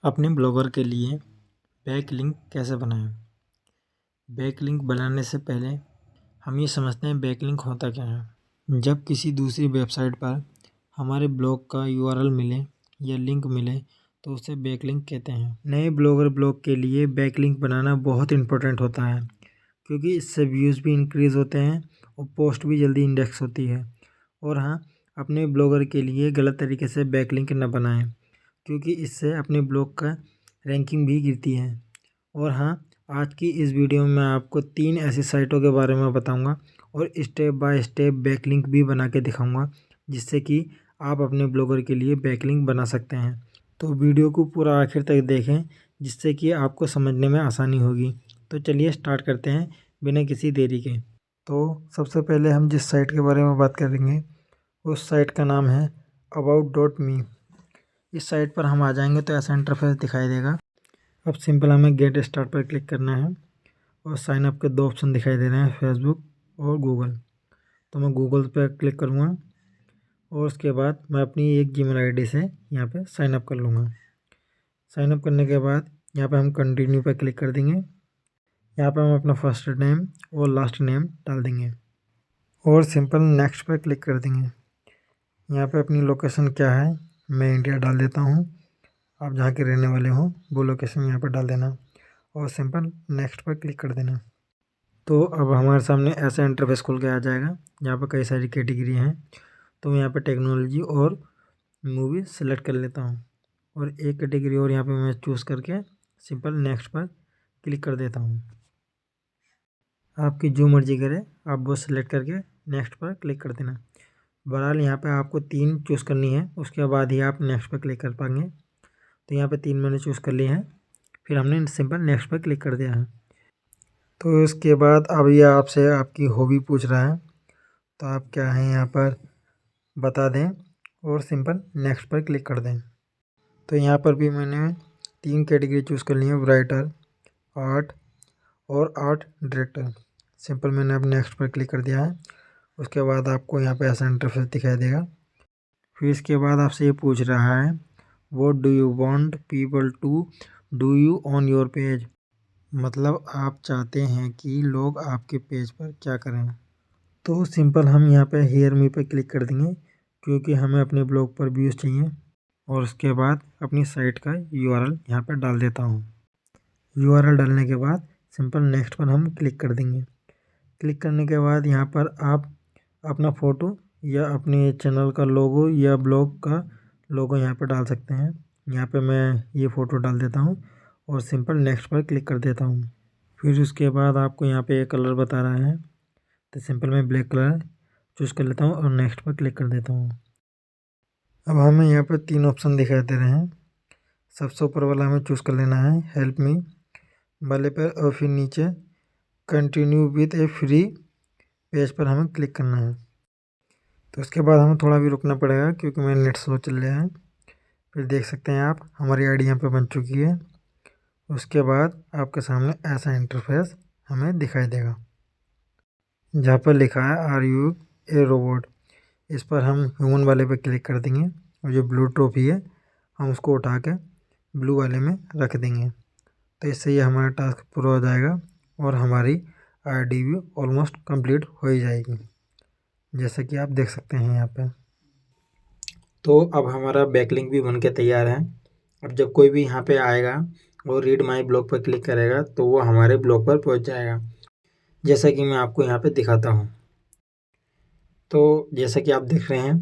अपने ब्लॉगर के लिए बैकलिंक कैसे बनाएं। बैकलिंक बनाने से पहले हम ये समझते हैं बैकलिंक होता क्या है। जब किसी दूसरी वेबसाइट पर हमारे ब्लॉग का यूआरएल मिले या लिंक मिले तो उसे बैकलिंक कहते हैं। नए ब्लॉगर ब्लॉग के लिए बैकलिंक बनाना बहुत इंपॉर्टेंट होता है, क्योंकि इससे व्यूज़ भी इंक्रीज़ होते हैं और पोस्ट भी जल्दी इंडेक्स होती है। और हाँ, अपने ब्लॉगर के लिए गलत तरीके से बैकलिंक न बनाएं, क्योंकि इससे अपने ब्लॉग का रैंकिंग भी गिरती है। और हाँ, आज की इस वीडियो में मैं आपको 3 ऐसी साइटों के बारे में बताऊंगा और स्टेप बाय स्टेप बैकलिंक भी बना के दिखाऊंगा, जिससे कि आप अपने ब्लॉगर के लिए बैकलिंक बना सकते हैं। तो वीडियो को पूरा आखिर तक देखें, जिससे कि आपको समझने में आसानी होगी। तो चलिए स्टार्ट करते हैं बिना किसी देरी के। तो सबसे पहले हम जिस साइट के बारे में बात करेंगे उस साइट का नाम है about.me। इस साइट पर हम आ जाएंगे तो ऐसा इंटरफेस दिखाई देगा। अब सिंपल हमें गेट स्टार्ट पर क्लिक करना है और साइन अप के 2 ऑप्शन दिखाई दे रहे हैं, फेसबुक और गूगल। तो मैं गूगल पर क्लिक करूँगा और उसके बाद मैं अपनी एक जीमेल आईडी से यहाँ पे साइन अप कर लूँगा। साइन अप करने के बाद यहाँ पे हम कंटिन्यू पर क्लिक कर देंगे। यहाँ पे हम अपना फर्स्ट नेम और लास्ट नेम डाल देंगे और सिंपल नेक्स्ट पर क्लिक कर देंगे। यहाँ पे अपनी लोकेशन क्या है, मैं इंडिया डाल देता हूँ। आप जहाँ के रहने वाले हो वो लोकेशन यहाँ पर डाल देना और सिंपल नेक्स्ट पर क्लिक कर देना। तो अब हमारे सामने ऐसा इंटरफेस खुल के आ जाएगा, जहाँ पर कई सारी कैटेगरी हैं। तो मैं यहाँ पर टेक्नोलॉजी और मूवी सेलेक्ट कर लेता हूँ और एक कैटेगरी और यहाँ पे मैं चूज़ करके सिंपल नेक्स्ट पर क्लिक कर देता हूँ। आपकी जो मर्जी करे आप वो सेलेक्ट करके नेक्स्ट पर क्लिक कर देना। बहरहाल यहाँ पे आपको 3 चूज़ करनी है, उसके बाद ही आप नेक्स्ट पर क्लिक कर पाएंगे। तो यहाँ पे 3 मैंने चूज़ कर लिए हैं, फिर हमने सिंपल नेक्स्ट पर क्लिक कर दिया है। तो इसके बाद अब ये आपसे आपकी हॉबी पूछ रहा है, तो आप क्या हैं यहाँ पर बता दें और सिंपल नेक्स्ट पर क्लिक कर दें। तो यहाँ पर भी मैंने 3 कैटेगरी चूज़ कर ली है, राइटर, आर्ट और आर्ट डायरेक्टर। सिंपल मैंने अब नेक्स्ट पर क्लिक कर दिया है। उसके बाद आपको यहाँ पे ऐसा इंटरफेस दिखाई देगा। फिर इसके बाद आपसे ये पूछ रहा है, what do you want people to do you on your page. मतलब आप चाहते हैं कि लोग आपके पेज पर क्या करें। तो सिंपल हम यहाँ पे हियर मी पे क्लिक कर देंगे, क्योंकि हमें अपने ब्लॉग पर व्यूज़ चाहिए। और उसके बाद अपनी साइट का यूआरएल यहाँ पर डाल देता हूँ। यूआरएल डालने के बाद सिंपल नेक्स्ट पर हम क्लिक कर देंगे। क्लिक करने के बाद यहाँ पर आप अपना फ़ोटो या अपने चैनल का लोगो या ब्लॉग का लोगो यहाँ पर डाल सकते हैं। यहाँ पे मैं ये फ़ोटो डाल देता हूँ और सिंपल नेक्स्ट पर क्लिक कर देता हूँ। फिर उसके बाद आपको यहाँ पे एक कलर बता रहा है, तो सिंपल मैं ब्लैक कलर चूज़ कर लेता हूँ और नेक्स्ट पर क्लिक कर देता हूँ। अब हमें यहाँ पर 3 ऑप्शन दिखाई दे रहे हैं। सबसे ऊपर वाला हमें चूज़ कर लेना है हेल्प मी वाले पर, और फिर नीचे continue with A free page पर हमें क्लिक करना है। तो उसके बाद हमें थोड़ा भी रुकना पड़ेगा, क्योंकि मेरा नेट स्लो चल रहा है। फिर देख सकते हैं आप हमारी आईडी यहाँ पे बन चुकी है। उसके बाद आपके सामने ऐसा इंटरफेस हमें दिखाई देगा, जहाँ पर लिखा है आर यू ए रोबोट। इस पर हम ह्यूमन वाले पे क्लिक कर देंगे और जो ब्लू ट्रॉफी है हम उसको उठा के ब्लू वाले में रख देंगे। तो इससे ये हमारा टास्क पूरा हो जाएगा और हमारी आईडी भी ऑलमोस्ट कंप्लीट हो ही जाएगी, जैसा कि आप देख सकते हैं यहाँ पे। तो अब हमारा बैकलिंक भी बन के तैयार है। अब जब कोई भी यहाँ पे आएगा और रीड माई ब्लॉग पर क्लिक करेगा तो वो हमारे ब्लॉग पर पहुँच जाएगा, जैसा कि मैं आपको यहाँ पे दिखाता हूँ। तो जैसा कि आप देख रहे हैं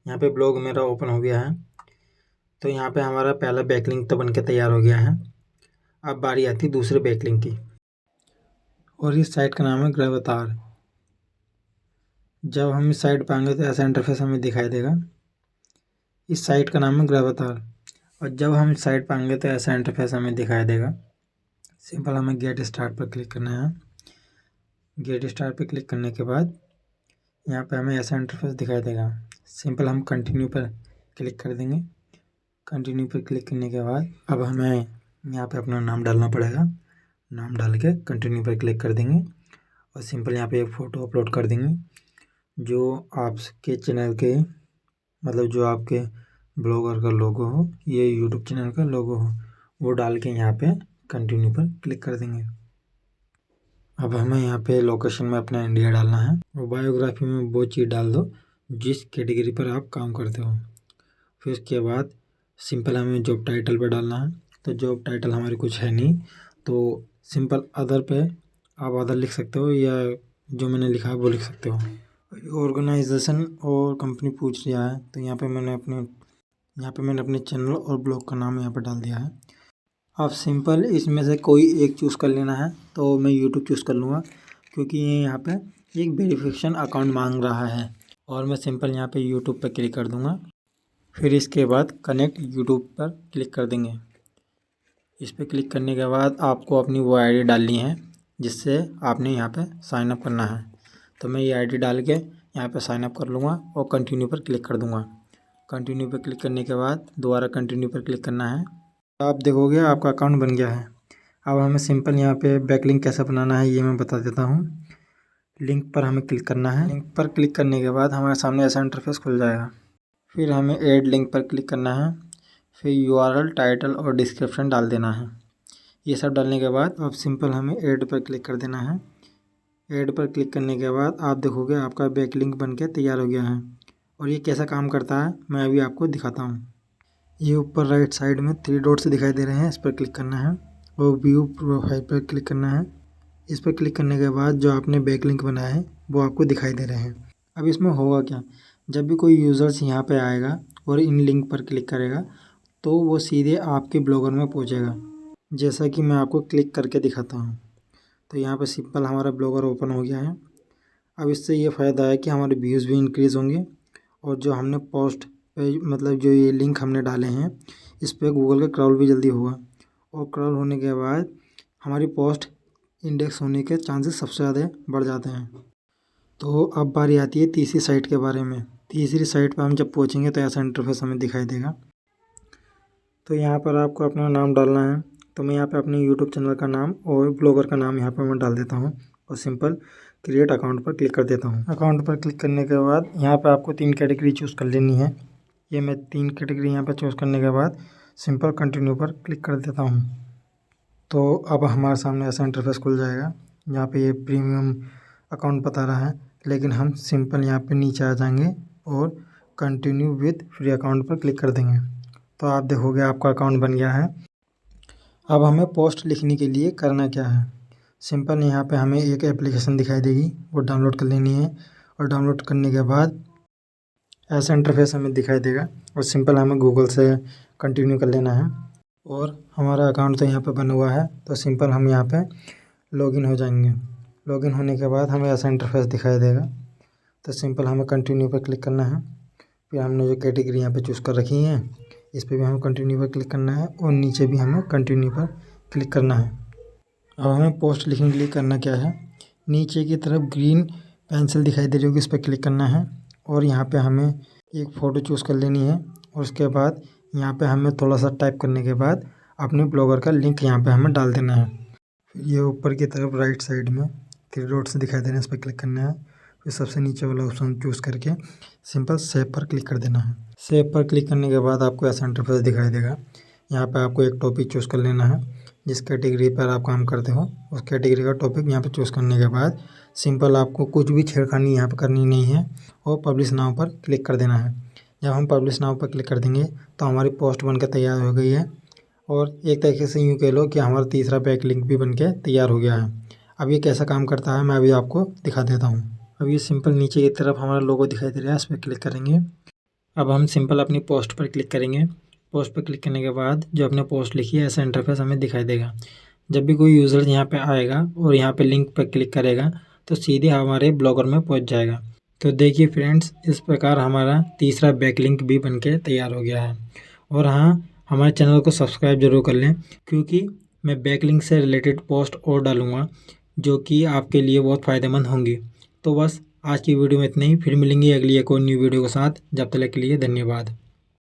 यहाँ पे ब्लॉग मेरा ओपन हो गया है। तो यहाँ पे हमारा पहला बैकलिंक तो बन के तैयार हो गया है। अब बारी आती है दूसरे बैकलिंक की, और इस साइट का नाम है ग्रेवतार। जब हम इस साइट पर आएंगे तो ऐसा इंटरफेस हमें दिखाई देगा। इस साइट का नाम है ग्रेवतार, और जब हम इस साइट पर आएंगे तो ऐसा इंटरफेस हमें दिखाई देगा। सिंपल हमें गेट स्टार्ट पर क्लिक करना है। गेट स्टार्ट पर क्लिक करने के बाद यहाँ पे हमें ऐसा इंटरफेस दिखाई देगा। सिंपल हम कंटिन्यू पर क्लिक कर देंगे। कंटिन्यू पर क्लिक करने के बाद अब हमें यहाँ पे अपना नाम डालना पड़ेगा। नाम डाल के कंटिन्यू पर क्लिक कर देंगे और सिंपल यहाँ पे एक फ़ोटो अपलोड कर देंगे, जो आपके चैनल के मतलब जो आपके ब्लॉगर का लोगो हो, ये यूट्यूब चैनल का लोगो हो, वो डाल के यहाँ पे कंटिन्यू पर क्लिक कर देंगे। अब हमें यहाँ पे लोकेशन में अपना इंडिया डालना है और बायोग्राफी में वो चीज़ डाल दो जिस कैटेगरी पर आप काम करते हो। फिर उसके बाद सिंपल हमें जॉब टाइटल पे डालना है। तो जॉब टाइटल हमारी कुछ है नहीं, तो सिंपल अदर पे आप अदर लिख सकते हो या जो मैंने लिखा है वो लिख सकते हो। ऑर्गेनाइजेशन और कंपनी पूछ लिया है, तो यहाँ पे मैंने अपने चैनल और ब्लॉग का नाम यहाँ पे डाल दिया है। आप सिंपल इसमें से कोई एक चूज़ कर लेना है, तो मैं यूट्यूब चूज़ कर लूँगा क्योंकि ये यहाँ पे एक वेरिफिकेशन अकाउंट मांग रहा है। और मैं सिंपल यहाँ पे यूट्यूब पर क्लिक कर दूँगा। फिर इसके बाद कनेक्ट यूट्यूब पर क्लिक कर देंगे। इस पर क्लिक करने के बाद आपको अपनी वो आईडी डालनी है जिससे आपने यहाँ पे साइन अप करना है। तो मैं ये आईडी डाल के यहाँ पे साइन अप कर लूँगा और कंटिन्यू पर क्लिक कर दूँगा। कंटिन्यू पर क्लिक करने के बाद दोबारा कंटिन्यू पर क्लिक करना है। आप देखोगे आपका अकाउंट बन गया है। अब हमें सिंपल यहाँ पे बैकलिंक कैसे बनाना है ये मैं बता देता हूँ। लिंक पर हमें क्लिक करना है। लिंक पर क्लिक करने के बाद हमारे सामने ऐसा इंटरफेस खुल जाएगा। फिर हमें ऐड लिंक पर क्लिक करना है। फिर URL, टाइटल और डिस्क्रिप्शन डाल देना है। ये सब डालने के बाद अब सिंपल हमें ऐड पर क्लिक कर देना है। ऐड पर क्लिक करने के बाद आप देखोगे आपका बैकलिंक बनके तैयार हो गया है। और ये कैसा काम करता है मैं अभी आपको दिखाता हूँ। ये ऊपर राइट साइड में 3 डॉट्स दिखाई दे रहे हैं, इस पर क्लिक करना है और व्यू प्रोफाइल पर क्लिक करना है। इस पर क्लिक करने के बाद जो आपने बैकलिंक बनाया है वो आपको दिखाई दे रहे हैं। अब इसमें होगा क्या, जब भी कोई यूज़र्स यहाँ पे आएगा और इन लिंक पर क्लिक करेगा तो वो सीधे आपके ब्लॉगर में पहुँचेगा। जैसा कि मैं आपको क्लिक करके दिखाता हूँ। तो यहाँ पे सिंपल हमारा ब्लॉगर ओपन हो गया है। अब इससे ये फ़ायदा है कि हमारे व्यूज़ भी इंक्रीज़ होंगे और जो हमने पोस्ट पे मतलब जो ये लिंक हमने डाले हैं इस पर गूगल का क्रॉल भी जल्दी होगा और क्रॉल होने के बाद हमारी पोस्ट इंडेक्स होने के चांसेस सबसे ज़्यादा बढ़ जाते हैं। तो अब बारी आती है तीसरी साइट के बारे में। तीसरी साइट पर हम जब पहुँचेंगे तो ऐसा इंटरफेस हमें दिखाई देगा। तो यहाँ पर आपको अपना नाम डालना है। तो मैं यहाँ पे अपने यूट्यूब चैनल का नाम और ब्लॉगर का नाम यहाँ पे मैं डाल देता हूँ और सिंपल क्रिएट अकाउंट पर क्लिक कर देता हूँ। अकाउंट पर क्लिक करने के बाद यहाँ पे आपको 3 कैटेगरी चूज़ कर लेनी है। ये मैं 3 कैटेगरी यहाँ पे चूज़ करने के बाद सिंपल कंटिन्यू पर क्लिक कर देता हूँ। तो अब हमारे सामने ऐसा इंटरफेस खुल जाएगा। यहाँ पे ये प्रीमियम अकाउंट बता रहा है, लेकिन हम सिंपल यहाँ पे नीचे आ जाएंगे और कंटिन्यू विद फ्री अकाउंट पर क्लिक कर देंगे। तो आप देखोगे आपका अकाउंट बन गया है। अब हमें पोस्ट लिखने के लिए करना क्या है, सिंपल यहाँ पे हमें एक एप्लीकेशन दिखाई देगी, वो डाउनलोड कर लेनी है। और डाउनलोड करने के बाद ऐसा इंटरफेस हमें दिखाई देगा और सिंपल हमें गूगल से कंटिन्यू कर लेना है। और हमारा अकाउंट तो यहाँ पे बना हुआ है, तो सिंपल हम यहाँ पे लॉगिन हो जाएंगे। लॉगिन होने के बाद हमें ऐसा इंटरफेस दिखाई देगा। तो सिंपल हमें कंटिन्यू पर क्लिक करना है। फिर हमने जो कैटेगरी यहाँ पे चूज़ कर रखी है इस पर भी हमें कंटिन्यू पर क्लिक करना है और नीचे भी हमें कंटिन्यू पर क्लिक करना है। अब हमें पोस्ट लिखने के लिए करना क्या है, नीचे की तरफ ग्रीन पेंसिल दिखाई दे रही होगी, इस पर क्लिक करना है और यहाँ पे हमें एक फ़ोटो चूज़ कर लेनी है। और उसके बाद यहाँ पे हमें थोड़ा सा टाइप करने के बाद अपने ब्लॉगर का लिंक यहाँ पे हमें डाल देना है। फिर ये ऊपर की तरफ राइट साइड में 3 डॉट्स दिखाई दे रहे हैं, इस पर क्लिक करना है। फिर सबसे नीचे वाला ऑप्शन चूज़ करके सिंपल सेव पर क्लिक कर देना है। सेव पर क्लिक करने के बाद आपको ऐसा इंटरफेस दिखाई देगा। यहाँ पे आपको एक टॉपिक चूज़ कर लेना है, जिस कैटेगरी पर आप काम करते हो उस कैटेगरी का टॉपिक यहाँ पे चूज़ करने के बाद सिंपल आपको कुछ भी छेड़खानी यहाँ पे करनी नहीं है और पब्लिश नाउ पर क्लिक कर देना है। जब हम पब्लिश नाउ पर क्लिक कर देंगे तो हमारी पोस्ट बनकर तैयार हो गई है और एक तरीके से यूँ कह लो कि हमारा तीसरा बैक लिंक भी बनके तैयार हो गया है। अब ये कैसा काम करता है मैं अभी आपको दिखा देता हूँ। अब ये सिंपल नीचे की तरफ हमारा लोगो दिखाई दे रहा है, इस पर क्लिक करेंगे। अब हम सिंपल अपनी पोस्ट पर क्लिक करेंगे। पोस्ट पर क्लिक करने के बाद जो आपने पोस्ट लिखी है ऐसा इंटरफेस हमें दिखाई देगा। जब भी कोई यूज़र यहाँ पे आएगा और यहाँ पे लिंक पर क्लिक करेगा तो सीधे हमारे ब्लॉगर में पहुँच जाएगा। तो देखिए फ्रेंड्स, इस प्रकार हमारा तीसरा बैकलिंक भी बनके तैयार हो गया है। और हाँ, हमारे चैनल को सब्सक्राइब जरूर कर लें क्योंकि मैं बैकलिंक से रिलेटेड पोस्ट और डालूँगा जो कि आपके लिए बहुत फ़ायदेमंद होंगी। तो बस आज की वीडियो में इतना ही, फिर मिलेंगे अगली एक और न्यू वीडियो के साथ। जब तक के लिए धन्यवाद।